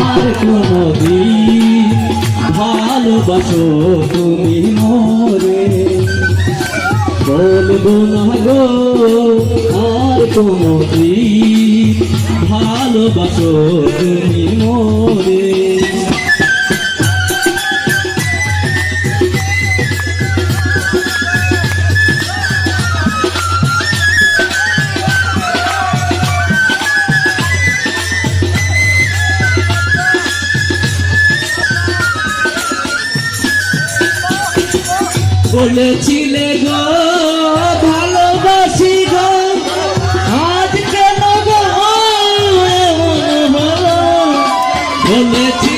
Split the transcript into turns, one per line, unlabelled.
আর কোনদিন ভালোবাসো তুমি মোরে, বলবো না গো আর কোনদিন ভালোবাসো তুমি মোরে। বলেছিলে গো ভালোবাসি গো, আজ কেন গো এমন হলো? বলেছি